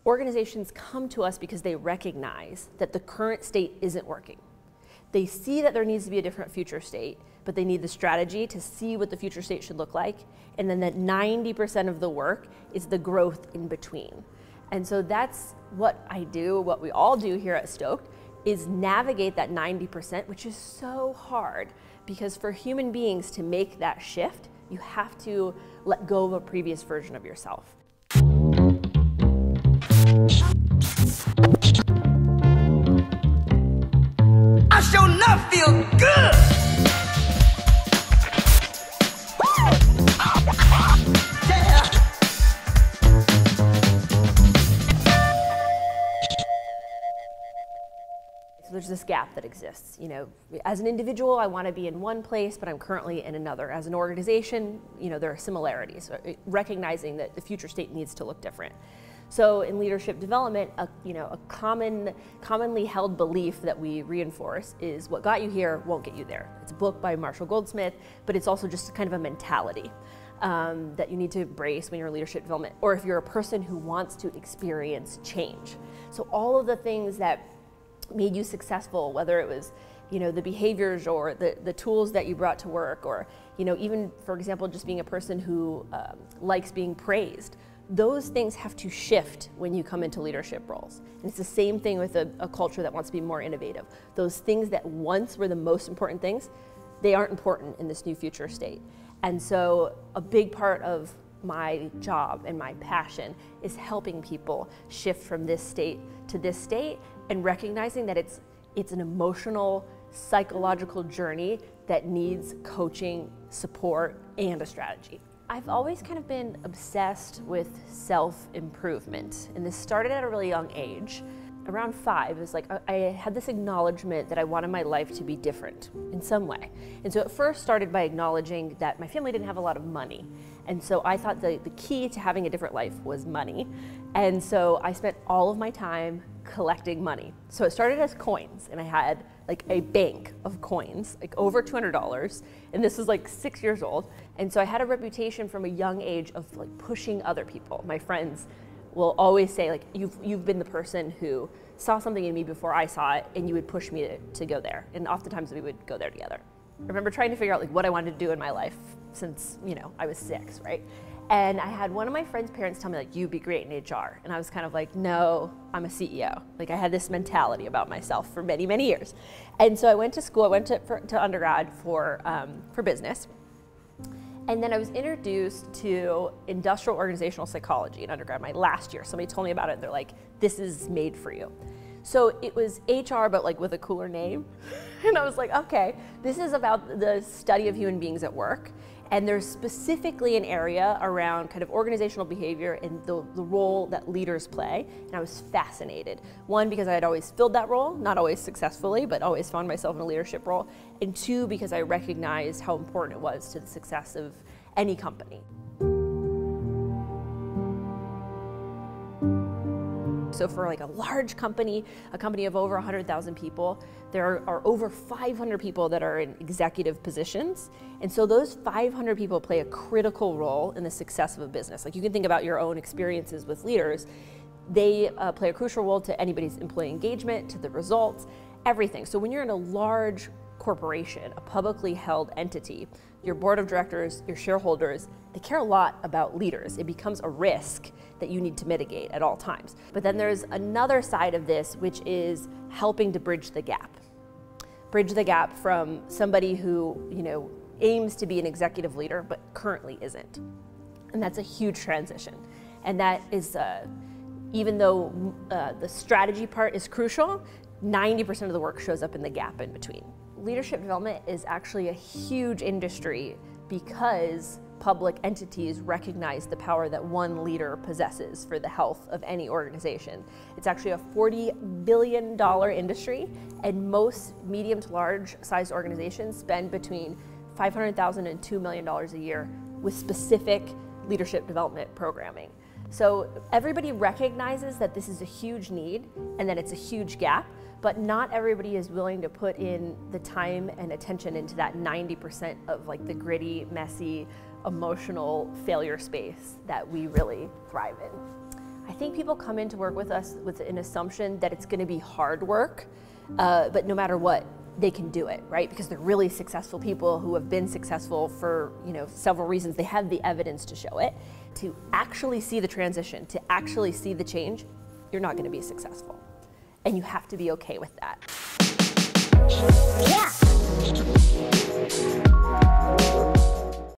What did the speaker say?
Organizations come to us because they recognize that the current state isn't working. They see that there needs to be a different future state, but they need the strategy to see what the future state should look like, and then that 90% of the work is the growth in between. And so that's what I do, what we all do here at Stoked, is navigate that 90%, which is so hard, because for human beings to make that shift, you have to let go of a previous version of yourself. I sure enough feel good. Yeah. So there's this gap that exists. You know, as an individual, I want to be in one place, but I'm currently in another. As an organization, you know, there are similarities, recognizing that the future state needs to look different. So in leadership development, a commonly held belief that we reinforce is what got you here won't get you there. It's a book by Marshall Goldsmith, but it's also just kind of a mentality that you need to embrace when you're in leadership development, or if you're a person who wants to experience change. So all of the things that made you successful, whether it was, you know, the behaviors or the tools that you brought to work, or, you know, even, for example, just being a person who likes being praised, those things have to shift when you come into leadership roles. And it's the same thing with a culture that wants to be more innovative. Those things that once were the most important things, they aren't important in this new future state. And so a big part of my job and my passion is helping people shift from this state to this state, and recognizing that it's an emotional, psychological journey that needs coaching, support, and a strategy. I've always kind of been obsessed with self-improvement, and this started at a really young age. Around 5, it was like I had this acknowledgement that I wanted my life to be different in some way. And so it first started by acknowledging that my family didn't have a lot of money. And so I thought the key to having a different life was money. And so I spent all of my time collecting money. So it started as coins, and I had like a bank of coins, like over $200, and this was like 6 years old. And so I had a reputation from a young age of like pushing other people. My friends will always say, like, you've been the person who saw something in me before I saw it, and you would push me to go there. And oftentimes we would go there together. I remember trying to figure out like what I wanted to do in my life since, you know, I was 6, right? And I had one of my friend's parents tell me, like, you'd be great in HR. And I was kind of like, no, I'm a CEO. Like, I had this mentality about myself for many, many years. And so I went to school, I went to undergrad for business. And then I was introduced to industrial organizational psychology in undergrad my last year. Somebody told me about it, and they're like, this is made for you. So it was HR, but like with a cooler name. And I was like, okay, this is about the study of human beings at work. And there's specifically an area around kind of organizational behavior and the role that leaders play. And I was fascinated. One, because I had always filled that role, not always successfully, but always found myself in a leadership role. And 2, because I recognized how important it was to the success of any company. So for like a large company, a company of over 100,000 people, there are over 500 people that are in executive positions. And so those 500 people play a critical role in the success of a business. Like, you can think about your own experiences with leaders. They play a crucial role to anybody's employee engagement, to the results, everything. So when you're in a large corporation, a publicly held entity, your board of directors, your shareholders, they care a lot about leaders. It becomes a risk that you need to mitigate at all times. But then there's another side of this, which is helping to bridge the gap. Bridge the gap from somebody who, you know, aims to be an executive leader, but currently isn't. And that's a huge transition. And that is, even though the strategy part is crucial, 90% of the work shows up in the gap in between. Leadership development is actually a huge industry because public entities recognize the power that one leader possesses for the health of any organization. It's actually a $40 billion industry, and most medium to large sized organizations spend between $500,000 and $2 million a year with specific leadership development programming. So everybody recognizes that this is a huge need and that it's a huge gap, but not everybody is willing to put in the time and attention into that 90% of like the gritty, messy, emotional failure space that we really thrive in. I think people come in to work with us with an assumption that it's going to be hard work, but no matter what, they can do it, right? Because they're really successful people who have been successful for, several reasons. They have the evidence to show it. To actually see the transition, to actually see the change, you're not going to be successful. And you have to be okay with that. Yeah.